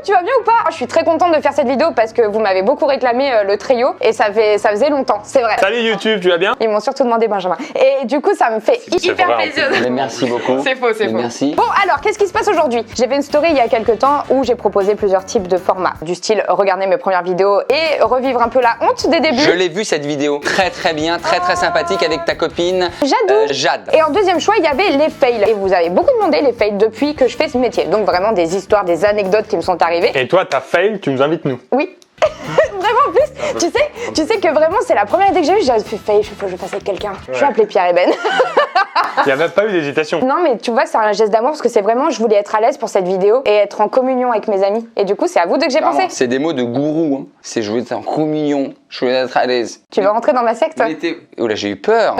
tu vas bien ou pas? Je suis très contente de faire cette vidéo parce que vous m'avez beaucoup réclamé le trio et ça faisait longtemps, c'est vrai. Salut YouTube, tu vas bien? Ils m'ont surtout demandé Benjamin. Et du coup, ça me fait hyper plaisir. Mais merci beaucoup. C'est faux, c'est faux. Merci. Bon, alors, qu'est-ce qui se passe aujourd'hui? J'ai fait une story il y a quelques temps où j'ai proposé plusieurs types de formats. Du style, regarder mes premières vidéos et revivre un peu la honte des débuts. Je l'ai vu cette vidéo. Très bien, très sympathique avec ta copine Jade. Et en deuxième choix, il y avait les fails. Et vous avez beaucoup demandé les fails depuis que je fais ce métier. Donc vraiment des histoires, des anecdotes qui me sont arrivées. Et toi, t'as fail, tu nous invites nous. Oui. Vraiment en plus, tu sais que vraiment c'est la première idée que j'ai eue, j'ai fait fail, il faut que je fasse avec quelqu'un. Ouais. Je vais appeler Pierre et Ben. Il n'y a même pas eu d'hésitation. Non mais tu vois, c'est un geste d'amour parce que c'est vraiment, je voulais être à l'aise pour cette vidéo et être en communion avec mes amis. Et du coup, c'est à vous deux que j'ai pensé. C'est des mots de gourou. Hein. C'est je voulais être en communion, je voulais être à l'aise. Tu veux rentrer dans ma secte? Oh là, j'ai eu peur.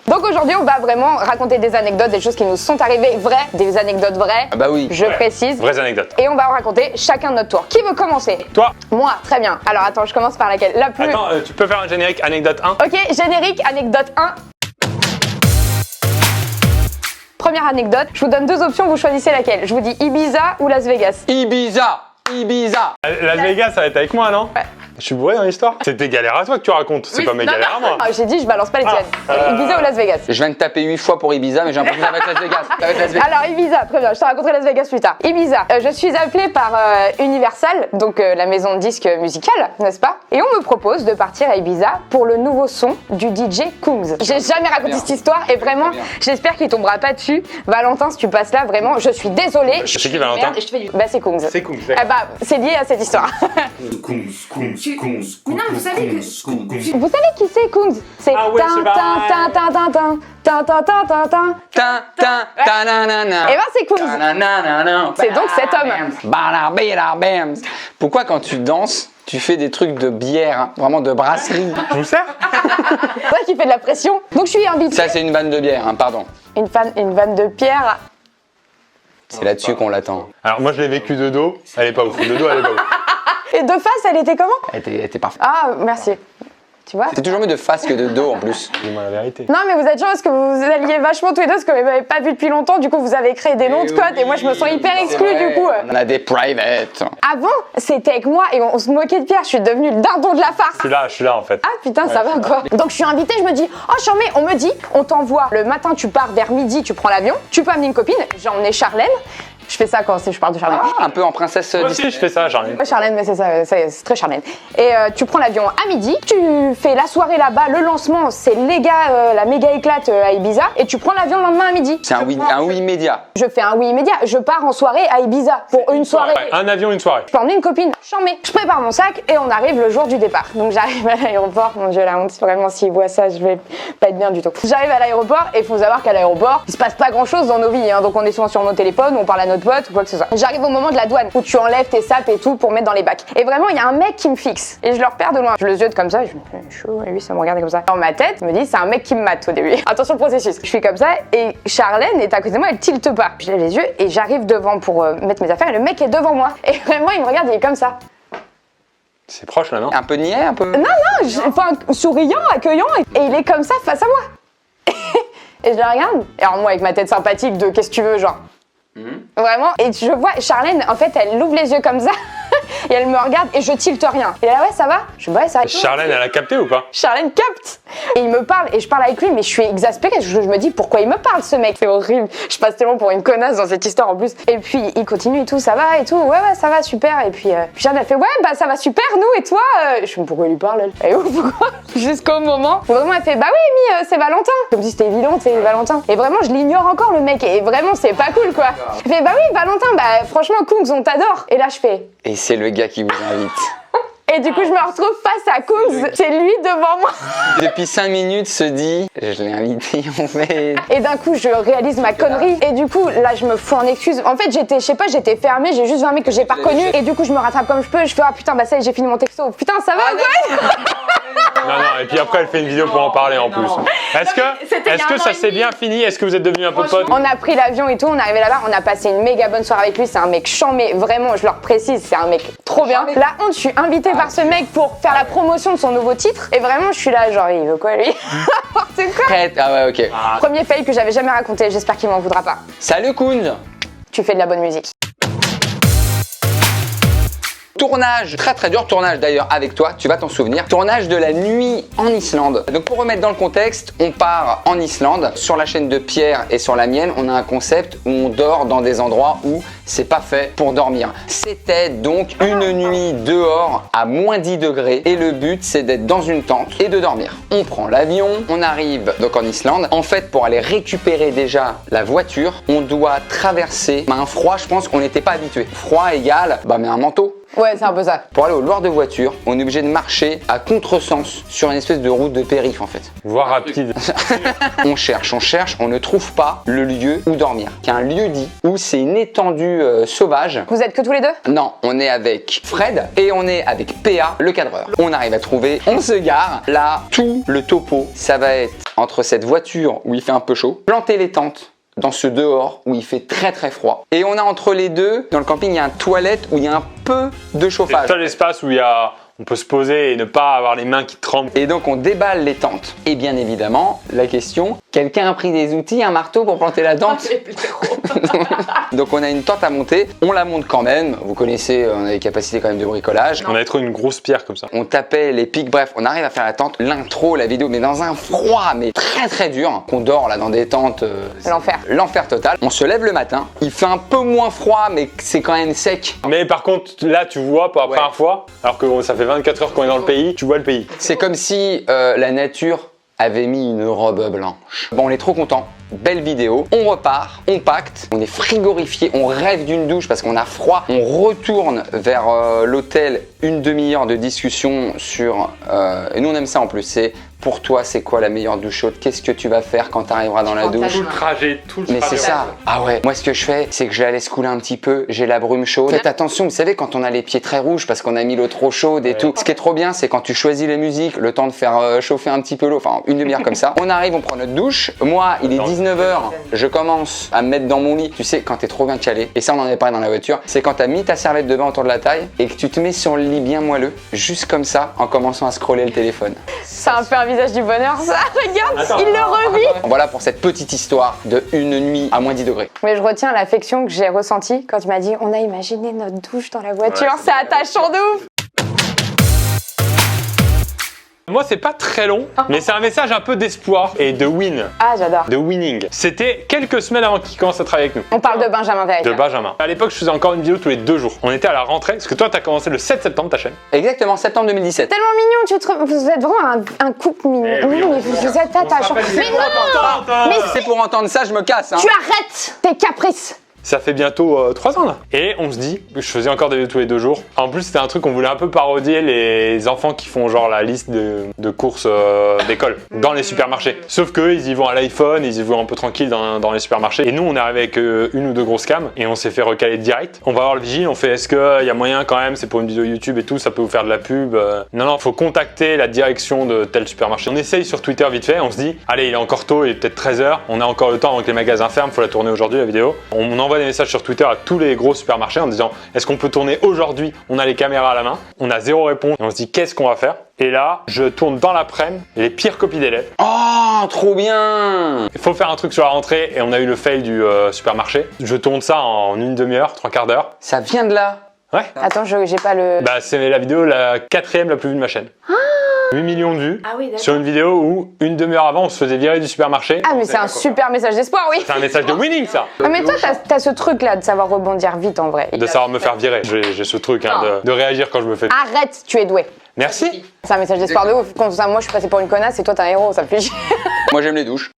Donc aujourd'hui, on va vraiment raconter des anecdotes, des choses qui nous sont arrivées vraies, des anecdotes vraies. Ah bah oui. Je précise. Vraies anecdotes. Et on va en raconter chacun de notre tour. Qui veut commencer? Toi. Moi, très bien. Alors attends, je commence par laquelle? La plus... Attends, tu peux faire un générique anecdote 1? Ok, générique, anecdote 1. Première anecdote, je vous donne deux options, vous choisissez laquelle. Je vous dis Ibiza ou Las Vegas. Ibiza. Las Vegas, ça va être avec moi, non? Ouais. Je suis bourré dans l'histoire. C'est tes galères à toi que tu racontes, c'est pas mes galères à moi. J'ai dit, je balance pas les tiennes. Ibiza ou Las Vegas? Je viens de taper 8 fois pour Ibiza, mais j'ai l'impression que ça va être Las Vegas. Alors Ibiza, très bien, je te raconterai Las Vegas plus tard. Ibiza, je suis appelée par Universal, donc la maison de disques musicale, n'est-ce pas? Et on me propose de partir à Ibiza pour le nouveau son du DJ Kungs. J'ai jamais raconté cette histoire et vraiment, j'espère qu'il tombera pas dessus. Valentin, si tu passes là, vraiment, je suis désolée. C'est qui Valentin? Bah c'est Kungs. C'est Kungs. Ah bah, c'est lié à cette histoire. Mais non, vous savez que... Vous savez qui c'est Kungs? C'est Ah ouais, c'est Et ben c'est Kungs. C'est donc cet homme. Pourquoi quand tu danses, tu fais des trucs de bière, hein, vraiment de brasserie? Je vous sers? C'est toi qui fais de la pression. Donc je suis invitée. Ça c'est une vanne de bière, hein, pardon. Une vanne de pierre. C'est là-dessus qu'on l'attend. Alors moi je l'ai vécu de dos, elle est pas ouf. De dos, elle est pas ouf. Et de face, elle était comment? Elle était parfaite. Ah, merci. Tu vois? C'est toujours mieux de face que de dos en plus. Dis-moi la vérité. Non, mais vous êtes gens parce que vous vous alliez vachement tous les deux, parce que vous m'avez pas vu depuis longtemps, du coup vous avez créé des noms de code et moi je me sens hyper exclue du coup. On a des privates. Avant, c'était avec moi et on se moquait de Pierre, je suis devenue le dardon de la farce. Je suis là en fait. Ah putain, ça va quoi. Donc je suis invitée, je me dis, oh charmé, on me dit, on t'envoie le matin, tu pars vers midi, tu prends l'avion, tu peux amener une copine, j'ai emmené Charlène. Je fais ça quand je parle de Charlène. Ah, un peu en princesse Moi aussi je fais ça, Charlène. Charlène, mais c'est ça, c'est très Charlène. Et tu prends l'avion à midi, tu fais la soirée là-bas, le lancement, c'est les gars, la méga éclate à Ibiza, et tu prends l'avion le lendemain à midi. C'est un oui immédiat. Je fais un oui immédiat, je pars en soirée à Ibiza pour une soirée. Ouais, un avion, une soirée. Je peux emmener une copine, charmée. Je prépare mon sac et on arrive le jour du départ. Donc j'arrive à l'aéroport, mon dieu la honte, vraiment s'ils voient ça, je vais pas être bien du tout. J'arrive à l'aéroport et il faut savoir qu'à l'aéroport, il se passe pas grand chose dans nos vies, hein. Donc on est souvent sur nos téléphones, on parle à notre pote ou quoi que ce soit. J'arrive au moment de la douane où tu enlèves tes sapes et tout pour mettre dans les bacs. Et vraiment, il y a un mec qui me fixe et je le repère de loin. Je le ziote comme ça, je me fais chaud et lui ça me regarde comme ça. Dans ma tête, je me dis c'est un mec qui me mate au début. Attention le processus. Je suis comme ça et Charlène est à côté de moi, elle tilte pas. Je lève les yeux et j'arrive devant pour mettre mes affaires et le mec est devant moi. Et vraiment, il me regarde, il est comme ça. C'est proche là, non? Un peu niais, un peu. Non, enfin, souriant, accueillant, et il est comme ça face à moi. Et je le regarde. Et alors moi, avec ma tête sympathique de qu'est-ce que tu veux, genre. Vraiment. Et je vois Charlène, en fait, elle ouvre les yeux comme ça. Et elle me regarde et je tilte rien. Et là, ouais, ça va? Je dis, ouais, ça va. Charlène, elle a capté ou pas? Charlène capte. Et il me parle et je parle avec lui, mais je suis exaspérée. Je me dis, pourquoi il me parle, ce mec? C'est horrible. Je passe tellement pour une connasse dans cette histoire en plus. Et puis, il continue et tout, ça va et tout. Ouais, ça va, super. Et puis Charlène a fait, ouais, bah ça va super, nous et toi. Je sais pas pourquoi il lui parle, elle. Et pourquoi? Jusqu'au moment où vraiment elle fait, bah oui, c'est Valentin. Comme si c'était évident, c'est Valentin. Et vraiment, je l'ignore encore, le mec. Et vraiment, c'est pas cool, quoi. Il fait, bah oui, Valentin, bah franchement, Kungs, on t'adore. Et là, je fais. Et c'est le gars qui vous invite. Et du coup, je me retrouve face à Kungs. C'est lui devant moi. Depuis 5 minutes, se dit, je l'ai invité en fait. Et d'un coup, je réalise ma connerie. Et du coup, là, je me fous en excuse. En fait, j'étais fermée. J'ai juste vu un mec que j'ai pas reconnu. Et du coup, je me rattrape comme je peux. Je fais, ah putain, bah ça y est, j'ai fini mon texto. Putain, ça va, ouais. Non, et puis après elle fait une vidéo pour en parler en plus. Est-ce que ça s'est bien fini? Est-ce que vous êtes devenus un peu potes? On a pris l'avion et tout, on est arrivé là-bas, on a passé une méga bonne soirée avec lui. C'est un mec chambé, vraiment, je leur précise, c'est un mec trop bien. La honte, je suis invitée par ce mec pour faire la promotion de son nouveau titre. Et vraiment, je suis là, genre, il veut quoi lui? C'est quoi? Prête. Ah ouais, ok. Premier fail que j'avais jamais raconté, j'espère qu'il m'en voudra pas. Salut Kungs. Tu fais de la bonne musique. Tournage très très dur, tournage d'ailleurs avec toi, tu vas t'en souvenir. Tournage de la nuit en Islande. Donc pour remettre dans le contexte, on part en Islande. Sur la chaîne de Pierre et sur la mienne, on a un concept où on dort dans des endroits où c'est pas fait pour dormir. C'était donc une nuit dehors à moins 10 degrés et le but c'est d'être dans une tente et de dormir. On prend l'avion, on arrive donc en Islande. En fait, pour aller récupérer déjà la voiture, on doit traverser un froid, je pense qu'on n'était pas habitué. Froid égale, mais un manteau. Ouais, c'est un peu ça. Pour aller au Loir de voiture, on est obligé de marcher à contresens sur une espèce de route de périph' en fait. Voire rapide. On cherche, on ne trouve pas le lieu où dormir. Il y a un lieu dit où c'est une étendue sauvage. Vous êtes que tous les deux? Non, on est avec Fred et on est avec PA, le cadreur. On arrive à trouver, on se gare. Là, tout le topo, ça va être entre cette voiture où il fait un peu chaud, planter les tentes dans ce dehors où il fait très très froid. Et on a entre les deux, dans le camping, il y a une toilette où il y a un peu de chauffage. C'est le seul espace où on peut se poser et ne pas avoir les mains qui tremblent. Et donc on déballe les tentes. Et bien évidemment, la question, quelqu'un a pris des outils, un marteau pour planter la tente? Donc on a une tente à monter, on la monte quand même. Vous connaissez, on a des capacités quand même de bricolage. On avait trouvé une grosse pierre comme ça. On tapait les pics, bref, on arrive à faire la tente, l'intro, la vidéo, mais dans un froid, mais très très dur. Qu'on dort là dans des tentes. L'enfer. L'enfer total. On se lève le matin, il fait un peu moins froid, mais c'est quand même sec. Mais par contre, là tu vois pour la première fois, alors que ça fait 24 heures qu'on est dans le pays, tu vois le pays. C'est comme si la nature avait mis une robe blanche. Bon, on est trop content. Belle vidéo. On repart, on pacte, on est frigorifié, on rêve d'une douche parce qu'on a froid. On retourne vers l'hôtel, une demi-heure de discussion sur... et nous on aime ça en plus, c'est pour toi c'est quoi la meilleure douche chaude? Qu'est-ce que tu vas faire quand tu arriveras dans la douche? Tout le trajet. Mais c'est ça. Ah ouais. Moi ce que je fais, c'est que je la laisse couler un petit peu, j'ai la brume chaude. Faites attention, vous savez quand on a les pieds très rouges parce qu'on a mis l'eau trop chaude et tout. Ce qui est trop bien, c'est quand tu choisis la musique, le temps de faire chauffer un petit peu l'eau, enfin une demi-heure comme ça. On arrive, on prend notre douche. Moi, il est 19h, je commence à me mettre dans mon lit. Tu sais, quand t'es trop bien calé, et ça on en est parlé dans la voiture, c'est quand t'as mis ta serviette de bain autour de la taille et que tu te mets sur le lit bien moelleux, juste comme ça, en commençant à scroller le téléphone. Ça a fait un visage du bonheur, ça. Regarde, il le revit. Voilà pour cette petite histoire de une nuit à moins 10 degrés. Mais je retiens l'affection que j'ai ressentie quand tu m'as dit on a imaginé notre douche dans la voiture. Ouais, c'est attachant de ouf. Moi, c'est pas très long, mais c'est un message un peu d'espoir et de win. Ah, j'adore. De winning. C'était quelques semaines avant qu'il commence à travailler avec nous. On parle de Benjamin Veil. De Benjamin. À l'époque, je faisais encore une vidéo tous les 2 jours. On était à la rentrée, parce que toi, t'as commencé le 7 septembre ta chaîne. Exactement, septembre 2017. Tellement mignon, vous êtes vraiment un couple mignon. Eh oui, mais vous êtes attachants. Mais non, mais c'est pour entendre ça, je me casse. Hein. Tu arrêtes tes caprices. Ça fait bientôt 3 ans là. Et on se dit, je faisais encore des vidéos tous les 2 jours. En plus, c'était un truc qu'on voulait un peu parodier les enfants qui font genre la liste de courses d'école dans les supermarchés. Sauf qu'eux, ils y vont à l'iPhone, ils y vont un peu tranquille dans les supermarchés. Et nous, on est arrivé avec une ou deux grosses cams et on s'est fait recaler direct. On va voir le vigile, on fait est-ce qu'il y a moyen quand même, c'est pour une vidéo YouTube et tout, ça peut vous faire de la pub. Non, faut contacter la direction de tel supermarché. On essaye sur Twitter vite fait, on se dit, allez, il est encore tôt, il est peut-être 13h, on a encore le temps avant que les magasins ferment, faut la tourner aujourd'hui la vidéo. On envoie des messages sur Twitter à tous les gros supermarchés en disant est-ce qu'on peut tourner aujourd'hui? On a les caméras à la main, on a 0 réponse et on se dit qu'est-ce qu'on va faire? Et là, je tourne dans l'après-midi les pires copies d'élèves. Oh, trop bien! Il faut faire un truc sur la rentrée et on a eu le fail du supermarché. Je tourne ça en une demi-heure, 3/4 d'heure. Ça vient de là? Ouais. Attends, j'ai pas le... Bah, c'est la vidéo la 4e la plus vue de ma chaîne. 8 millions de vues sur une vidéo où une demi-heure avant on se faisait virer du supermarché. Ah mais c'est un super message d'espoir, oui. C'est un message de winning ça. Ah, mais toi t'as ce truc là de savoir rebondir vite en vrai. De savoir me faire virer. J'ai ce truc hein, de réagir quand je me fais. Arrête, tu es doué. Merci. C'est un message d'espoir de ouf. Quand ça, moi je suis passée pour une connasse et toi t'es un héros, ça me fait chier. Moi j'aime les douches.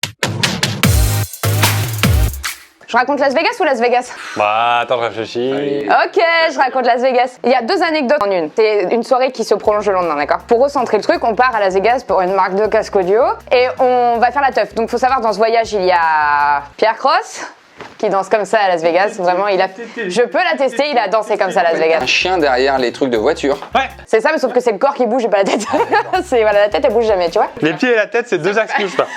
Je raconte Las Vegas ou Las Vegas? Bah attends, je réfléchis. Ok, je raconte Las Vegas. Il y a 2 anecdotes en une. C'est une soirée qui se prolonge le lendemain, d'accord? Pour recentrer le truc, on part à Las Vegas pour une marque de casque audio et on va faire la teuf. Donc faut savoir, dans ce voyage, il y a Pierre Cross qui danse comme ça à Las Vegas. Vraiment, je peux l'attester, il a dansé comme ça à Las Vegas. Un chien derrière les trucs de voiture. Ouais. C'est ça, mais sauf que c'est le corps qui bouge et pas la tête. Voilà, la tête elle bouge jamais, tu vois? Les pieds et la tête, c'est 2 axes qui bougent pas.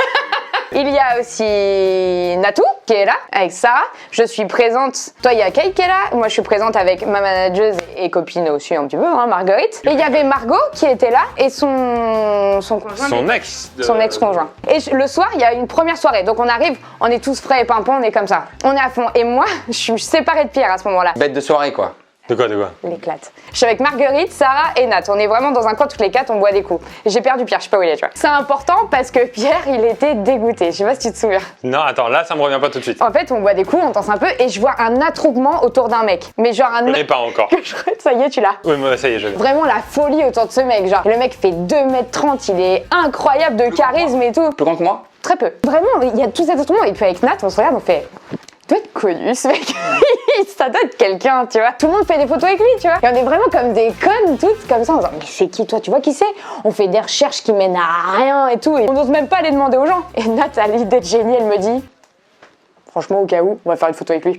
Il y a aussi Natou qui est là avec Sarah. Je suis présente. Toi, il y a Kate qui est là. Moi, je suis présente avec ma manageuse et copine aussi un petit peu, hein, Marguerite. Et il y avait Margot qui était là et son conjoint. Son ex. Son ex-conjoint. Et le soir, il y a une première soirée. Donc on arrive, on est tous frais et pimpants, on est comme ça. On est à fond. Et moi, je suis séparée de Pierre à ce moment-là. Bête de soirée quoi. De quoi? L'éclate. Je suis avec Marguerite, Sarah et Nat. On est vraiment dans un coin toutes les 4, on boit des coups. J'ai perdu Pierre, je sais pas où il est, tu vois. C'est important parce que Pierre, il était dégoûté. Je sais pas si tu te souviens. Non, attends, là, ça me revient pas tout de suite. En fait, on boit des coups, on danse un peu et je vois un attroupement autour d'un mec. Mais genre un... Je connais pas encore. Ça y est, tu l'as. Oui, mais ça y est, je l'ai. Vraiment la folie autour de ce mec. Genre, le mec fait 2m30, il est incroyable de charisme et tout. Plus grand que moi? Très peu. Vraiment, il y a tout cet instrument. Et puis avec Nat, on se regarde, on fait... Il doit être connu ce mec. Ça doit être quelqu'un, tu vois. Tout le monde fait des photos avec lui, tu vois. Et on est vraiment comme des connes toutes, comme ça, en disant mais c'est qui toi? Tu vois qui c'est? On fait des recherches qui mènent à rien et tout. Et on n'ose même pas les demander aux gens. Et Nat a l'idée de génie, elle me dit franchement, au cas où, on va faire une photo avec lui.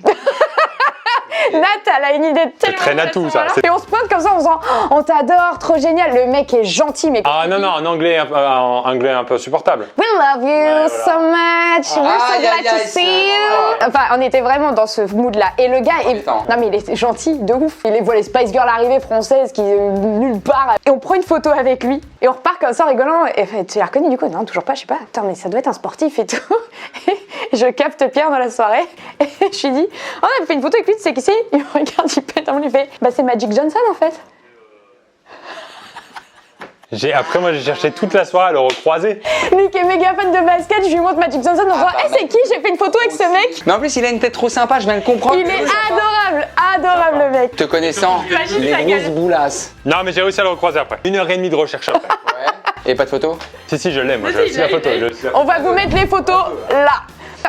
Nat, elle a une idée de C'est très Natou, ça. Et on se pointe comme ça en disant oh, on t'adore, trop génial. Le mec est gentil, mais. Ah non, en anglais un peu supportable. We love you so much. We're so glad to see you. Enfin, on était vraiment dans ce mood-là. Et le gars est. Non, mais il était gentil de ouf. Il voit les Spice Girls arriver françaises qui nulle part. Et on prend une photo avec lui. Et on repart comme ça en rigolant. Et tu l'as reconnu du coup? Non, toujours pas, je sais pas. Attends, mais ça doit être un sportif et tout. Et je capte Pierre dans la soirée. Et je lui dis oh, on a fait une photo avec lui, tu sais qui c'est? Il me regarde, il pète un bout, il fait bah c'est Magic Johnson en fait. Après, moi, j'ai cherché toute la soirée à le recroiser. Lui qui est méga fan de basket, je lui montre Magic Johnson en disant c'est qui? J'ai fait une photo avec ce mec. Mais en plus, il a une tête trop sympa, je viens de comprendre. Il est adorable le mec. Te connaissant, les grosses boulasses. Non, mais j'ai réussi à le recroiser après. 1h30 de recherche après. Ouais. Et pas de photo? Si, je l'ai, moi, j'ai aussi la photo. On va vous mettre les photos là.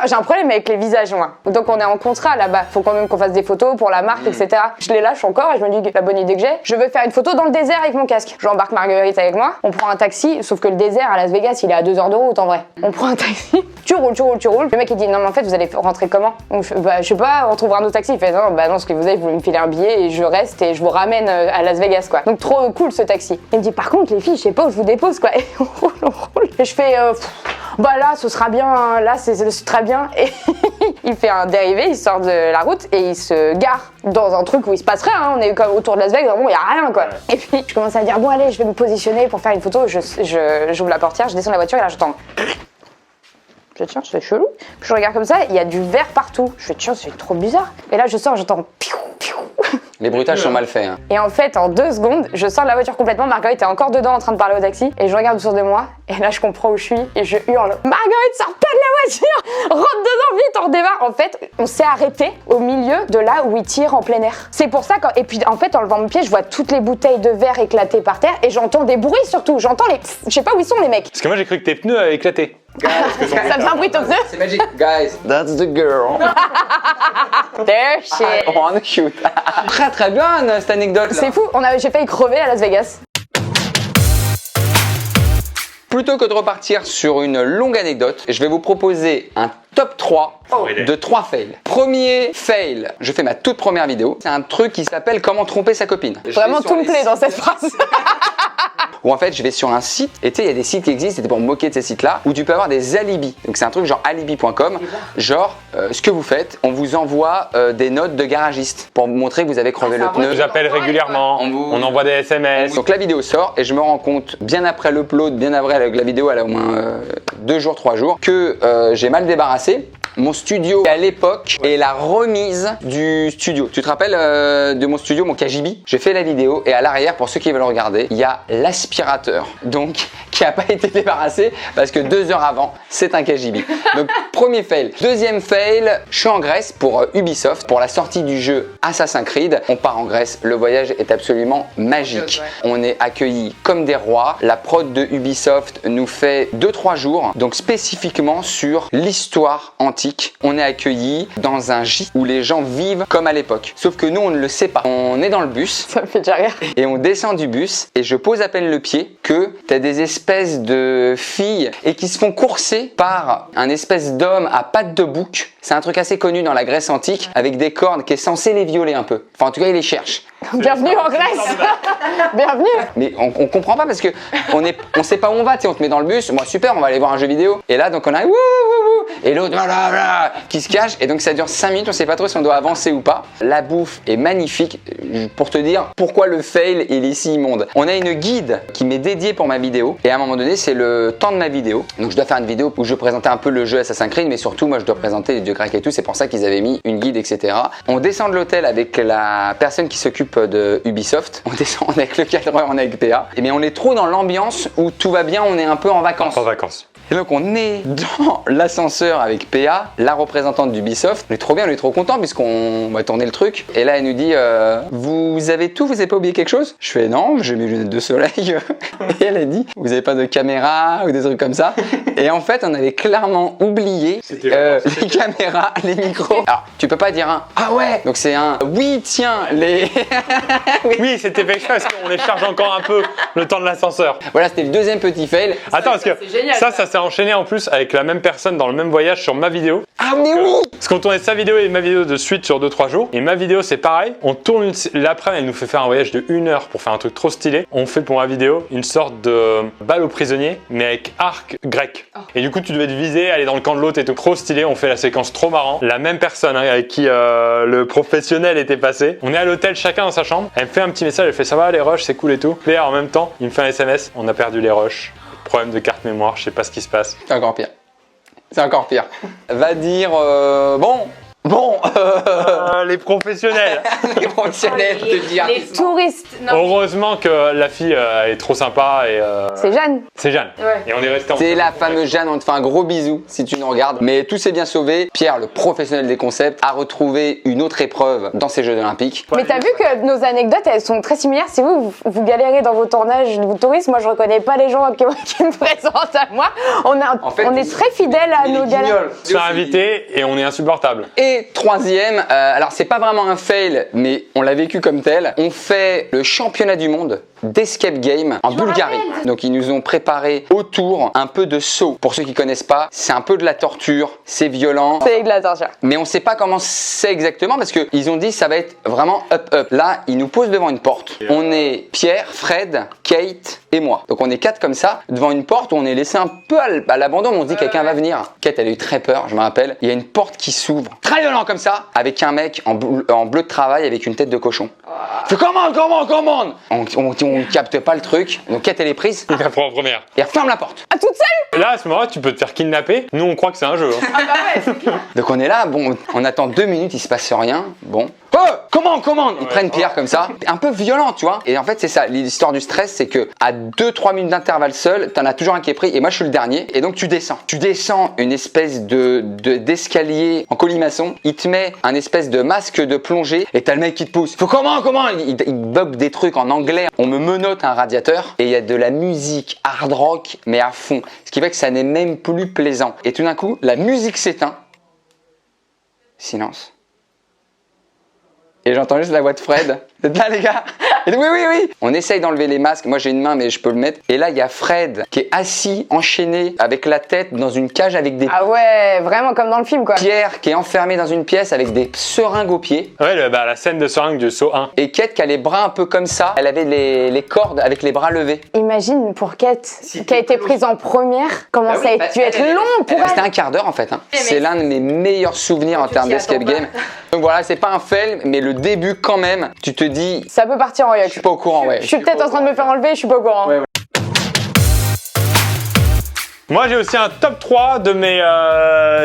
J'ai un problème avec les visages, moi. Donc on est en contrat là-bas. Faut quand même qu'on fasse des photos pour la marque, etc. Je les lâche encore et je me dis la bonne idée que j'ai. Je veux faire une photo dans le désert avec mon casque. J'embarque Marguerite avec moi. On prend un taxi, sauf que le désert à Las Vegas, il est à 2 heures de route en vrai. On prend un taxi. Tu roules. Le mec il dit non mais en fait vous allez rentrer comment? Donc je sais pas, on trouvera un autre taxi. Il fait non ce que vous avez, vous me filez un billet et je reste et je vous ramène à Las Vegas quoi. Donc trop cool ce taxi. Il me dit par contre les filles, je sais pas où je vous dépose quoi. Et on roule. Et je fais bah là ce sera bien, là c'est très bien. Et il fait un dérivé, il sort de la route et il se gare dans un truc où il se passe rien, hein. On est comme autour de Las Vegas, vraiment il y a rien quoi. Et puis je commence à dire bon allez je vais me positionner pour faire une photo, j'ouvre la portière, je descends de la voiture et là j'entends. Je fais tiens c'est chelou. Puis je regarde comme ça, il y a du verre partout. Je fais tiens c'est trop bizarre. Et là je sors, j'entends piou piou. Les bruitages sont mal faits. Hein. Et en fait, en 2 secondes, je sors de la voiture complètement. Marguerite est encore dedans en train de parler au taxi. Et je regarde autour de moi. Et là, je comprends où je suis. Et je hurle Marguerite, sors pas de la voiture! Rentre dedans vite, on redémarre. En fait, on s'est arrêté au milieu de là où il tire en plein air. C'est pour ça Et puis, en fait, en levant mon pied, je vois toutes les bouteilles de verre éclatées par terre. Et j'entends des bruits surtout. J'entends les. Je sais pas où ils sont les mecs. Parce que moi, j'ai cru que tes pneus avaient éclaté. Guys, Ça faisait un bruit ton pneu? C'est magique. Guys, that's the girl. There she is. I wanna shoot. Très bien cette anecdote. C'est fou, j'ai failli crever à Las Vegas. Plutôt que de repartir sur une longue anecdote, je vais vous proposer un top 3 de 3 fails. Premier fail, je fais ma toute première vidéo. C'est un truc qui s'appelle comment tromper sa copine. Vraiment tout me plaît dans cette phrase. Où en fait je vais sur un site, et tu sais il y a des sites qui existent, c'était pour me moquer de ces sites là, où tu peux avoir des alibis. Donc c'est un truc genre alibi.com, genre ce que vous faites, on vous envoie des notes de garagiste pour vous montrer que vous avez crevé le pneu. On vous appelle régulièrement, on envoie des SMS. Donc la vidéo sort et je me rends compte bien après l'upload, bien après la vidéo, elle a au moins 2 jours, 3 jours, que j'ai mal débarrassé. Mon studio à l'époque et la remise du studio. Tu te rappelles de mon studio, mon KGB? J'ai fait la vidéo et à l'arrière, pour ceux qui veulent regarder, il y a l'aspirateur. Donc, qui n'a pas été débarrassé parce que 2 heures avant, c'est un KGB. Donc, premier fail. Deuxième fail, je suis en Grèce pour Ubisoft, pour la sortie du jeu Assassin's Creed. On part en Grèce, le voyage est absolument magique. On est accueillis comme des rois. La prod de Ubisoft nous fait 2-3 jours, donc spécifiquement sur l'histoire antique. On est accueillis dans un gîte où les gens vivent comme à l'époque. Sauf que nous, on ne le sait pas. On est dans le bus. Ça me fait déjà rire. Et on descend du bus et je pose à peine le pied que t'as des espèces de filles et qui se font courser par un espèce d'homme à pattes de bouc. C'est un truc assez connu dans la Grèce antique avec des cornes qui est censé les violer un peu. Enfin, en tout cas, il les cherche. Bienvenue en Grèce. Bienvenue. Mais on comprend pas parce que on sait pas où on va. Tu sais, on te met dans le bus. Moi, super, on va aller voir un jeu vidéo. Et là, donc on arrive. et l'autre blablabla, qui se cache. Et donc ça dure 5 minutes, on sait pas trop si on doit avancer ou pas. La bouffe est magnifique pour te dire pourquoi le fail il est si immonde. On a une guide qui m'est dédiée pour ma vidéo et à un moment donné c'est le temps de ma vidéo. Donc je dois faire une vidéo où je présentais un peu le jeu Assassin's Creed, mais surtout moi je dois présenter les dieux grecs et tout. C'est pour ça qu'ils avaient mis une guide, etc. On descend de l'hôtel avec la personne qui s'occupe de Ubisoft. On descend avec le cadreur, on est avec PA. Et bien on est trop dans l'ambiance où tout va bien, on est un peu en vacances. En vacances. Et donc on est dans l'ascenseur avec PA, la représentante d'Ubisoft. On est trop bien, on est trop content puisqu'on va tourner le truc. Et là elle nous dit vous avez tout, vous avez pas oublié quelque chose? Je fais non, j'ai mes lunettes de soleil. Et elle a dit vous avez pas de caméra ou des trucs comme ça? Et en fait on avait clairement oublié les caméras, les micros. Alors tu peux pas dire un ah ouais, donc c'est un oui tiens les. Oui, c'était fait exprès parce qu'on les charge encore un peu le temps de l'ascenseur. Voilà, c'était le deuxième petit fail. Attends, parce que c'est génial, ça s'est enchaîné en plus avec la même personne dans le même voyage sur ma vidéo. Ah mais oui. Parce qu'on tournait sa vidéo et ma vidéo de suite sur 2-3 jours. Et ma vidéo, c'est pareil. On tourne l'après, elle nous fait faire un voyage de 1 heure pour faire un truc trop stylé. On fait pour ma vidéo une sorte de balle aux prisonniers, mais avec arc grec. Et du coup, tu devais te viser, aller dans le camp de l'autre et tout. Trop stylé. On fait la séquence trop marrant. La même personne avec qui le professionnel était passé. On est à l'hôtel, chacun dans sa chambre. Elle me fait un petit message, elle fait ça va les rushs, c'est cool et tout. Et en même temps, il me fait un SMS. On a perdu les rushs. Problème de carte mémoire, je sais pas ce qui se passe. C'est encore pire. C'est encore pire. Va dire bon. Les professionnels. Les professionnels de dire. Les touristes. Non. Heureusement que la fille est trop sympa et C'est Jeanne. c'est Jeanne. Ouais. Et on est resté en C'est la fameuse Jeanne, on te fait un gros bisou si tu nous regardes. Mais tout s'est bien sauvé. Pierre, le professionnel des concepts, a retrouvé une autre épreuve dans ces Jeux olympiques. Mais t'as vu que nos anecdotes, elles sont très similaires. Si vous galérez dans vos tournages de touristes, moi je reconnais pas les gens qui me présentent à moi. On est très fidèles à nos galères. On s'est invité et on est insupportable. Et troisième, alors c'est pas vraiment un fail, mais on l'a vécu comme tel. On fait le championnat du monde d'escape game en Bulgarie. Donc ils nous ont préparé autour un peu de saut. Pour ceux qui connaissent pas, c'est un peu de la torture, c'est violent. C'est de la torture. Mais on sait pas comment c'est exactement parce qu'ils ont dit ça va être vraiment up. Là, ils nous posent devant une porte. On est Pierre, Fred, Kate et moi. Donc on est 4 comme ça devant une porte où on est laissé un peu à l'abandon. On se dit quelqu'un va venir. Kate, elle a eu très peur, je me rappelle. Il y a une porte qui s'ouvre très violent comme ça avec un mec en bleu de travail avec une tête de cochon. Fait commande. On capte pas le truc. Donc Kate, elle est prise. Il apprend en première. Et elle ferme la porte. Ah, toute seule? Et là, à ce moment-là, tu peux te faire kidnapper. Nous, on croit que c'est un jeu. Hein. Ah bah ouais, c'est clair. Donc on est là, bon, on attend 2 minutes, il se passe rien, bon. Oh, commande. Ils prennent Pierre comme ça, un peu violent, tu vois. Et en fait, c'est ça, l'histoire du stress, c'est que à 2-3 minutes d'intervalle seul, t'en as toujours un qui est pris, et moi je suis le dernier, et donc tu descends. Tu descends une espèce d'escalier en colimaçon, il te met un espèce de masque de plongée, et t'as le mec qui te pousse. Faut comment il bug des trucs en anglais, on me menotte un radiateur, et il y a de la musique hard rock, mais à fond. Ce qui fait que ça n'est même plus plaisant. Et tout d'un coup, la musique s'éteint. Silence. Et j'entends juste la voix de Fred. Vous êtes là les gars? Et donc, oui. On essaye d'enlever les masques. Moi j'ai une main mais je peux le mettre. Et là il y a Fred qui est assis, enchaîné, avec la tête dans une cage avec des... Ah ouais, vraiment comme dans le film quoi. Pierre qui est enfermé dans une pièce avec des seringues aux pieds. Ouais, la scène de seringue du saut 1. Et Kate qui a les bras un peu comme ça. Elle avait les cordes avec les bras levés. Imagine pour Kate, qui a été prise en première, comment ça a dû être long pour C'était elle. un quart d'heure en fait. Hein. C'est l'un de mes meilleurs souvenirs en termes d'escape game. Donc voilà, c'est pas un fail, mais le début quand même, tu te dis... Ça peut partir en Je yuck. suis pas au courant, ouais. Je suis peut-être en train de me faire enlever, je suis pas au courant. Ouais. Moi, j'ai aussi un top 3 de mes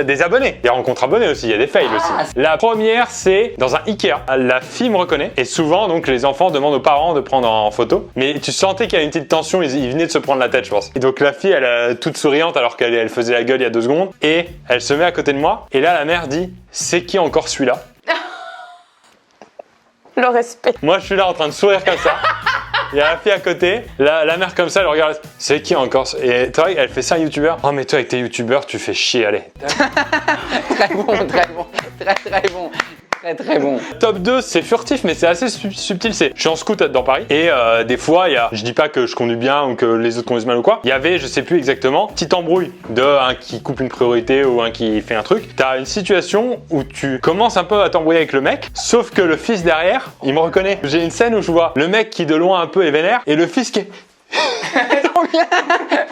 des abonnés. Des rencontres abonnés aussi, il y a des fails aussi. La première, c'est dans un Ikea. La fille me reconnaît et souvent, donc, les enfants demandent aux parents de prendre en photo. Mais tu sentais qu'il y a une petite tension, ils venaient de se prendre la tête, je pense. Et donc, la fille, elle est toute souriante alors qu'elle faisait la gueule il y a 2 secondes. Et elle se met à côté de moi. Et là, la mère dit, c'est qui encore celui-là? Le respect. Moi, je suis là en train de sourire comme ça. Il y a la fille à côté, la mère comme ça, elle regarde, c'est qui encore? Et toi, elle fait ça un youtubeur. Oh mais toi avec tes youtubeurs, tu fais chier, allez. Très bon. Très bon. Top 2, c'est furtif, mais c'est assez subtil. Je suis en scout dans Paris et des fois, je dis pas que je conduis bien ou que les autres conduisent mal ou quoi. Il y avait, je sais plus exactement, petite embrouille de un qui coupe une priorité ou un qui fait un truc. T'as une situation où tu commences un peu à t'embrouiller avec le mec, sauf que le fils derrière, il me reconnaît. J'ai une scène où je vois le mec qui de loin un peu est vénère et le fils qui est...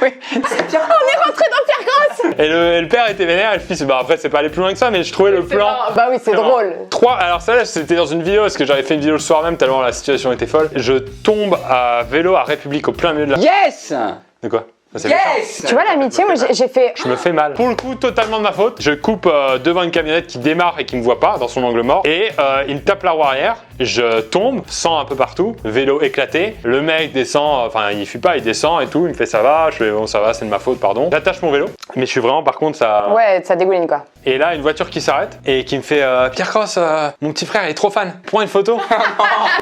Oui, c'est Pierre. On est rentré dans Pierre Cross. Et le père était vénère et le fils, bah après c'est pas aller plus loin que ça, mais je trouvais le plan. Bah oui, c'est drôle. 3, alors ça là c'était dans une vidéo parce que j'avais fait une vidéo le soir même tellement la situation était folle. Je tombe à vélo à République au plein milieu de la... Yes. De quoi? Ça, c'est méchant. Yes. Tu vois l'amitié, moi j'ai fait. Je me fais mal. Pour le coup, totalement de ma faute. Je coupe devant une camionnette qui démarre et qui me voit pas dans son angle mort. Et il me tape la roue arrière. Je tombe, sang un peu partout, vélo éclaté. Le mec descend, enfin il fuit pas, il descend et tout. Il me fait ça va. Je fais bon, ça va, c'est de ma faute, pardon. J'attache mon vélo. Mais je suis vraiment, par contre, ça. Ouais, ça dégouline quoi. Et là, une voiture qui s'arrête et qui me fait Pierre Cross, mon petit frère, il est trop fan. Prends une photo.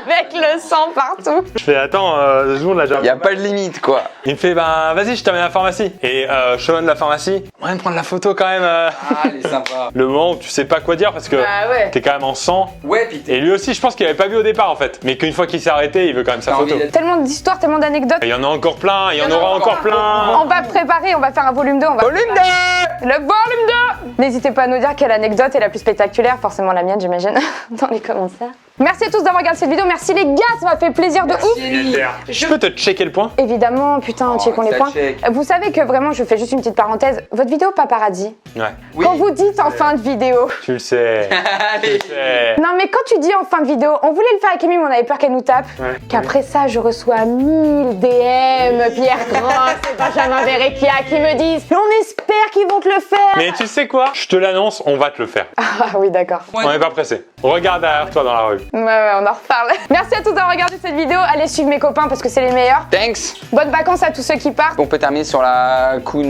Avec le sang partout. Je fais attends, 2 secondes là, j'ai. Y a pas de limite quoi. Il me fait ben vas-y, je t'amène à la pharmacie. Et je te donne la pharmacie. Moyen de prendre la photo quand même. Ah, elle est sympa. Le moment où tu sais pas quoi dire parce que Bah ouais. t'es quand même en sang. Ouais, puis Et lui aussi, je pense qu'il avait pas vu au départ en fait. Mais qu'une fois qu'il s'est arrêté, il veut quand même sa T'as photo. envie d'être- Tellement d'histoires, tellement d'anecdotes. Il y en a encore plein, il y en aura encore plein. On va préparer, on va faire un volume 2. On va... Volume 2. Le volume 2. N'hésitez pas à nous dire quelle anecdote est la plus spectaculaire, forcément la mienne j'imagine, dans les commentaires. Merci à tous d'avoir regardé cette vidéo, merci les gars, ça m'a fait plaisir de ouf. Je peux te checker le point? Évidemment, putain, Oh, checkons les ça points. check. Vous savez que vraiment, je fais juste une petite parenthèse, votre vidéo paparazzi, Ouais. Oui. quand vous dites en fin de vidéo, Tu le sais. Allez. Tu le sais. non mais quand tu dis en fin de vidéo, on voulait le faire avec Amy mais on avait peur qu'elle nous tape, Ouais. qu'après ça je reçois 1000 DM, Pierre Cross et Benjamin Verrecchia qui me disent on espère qu'ils vont te le faire. Mais tu sais quoi? Je te l'annonce, on va te le faire. Ah oui d'accord. On n'est pas pressé. Regarde derrière toi dans la rue. Ouais, on en reparle. Merci à tous d'avoir regardé cette vidéo. Allez suivre mes copains parce que c'est les meilleurs. Thanks. Bonnes vacances à tous ceux qui partent. On peut terminer sur la Kun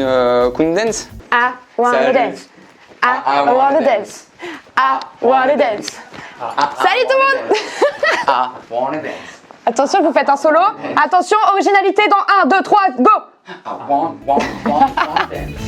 Dance. I wanna Salut. dance. I wanna dance. I wanna dance. Salut tout le monde. Ah, wanna dance. Attention, vous faites un solo. Attention, originalité dans 1, 2, 3, go. I want dance.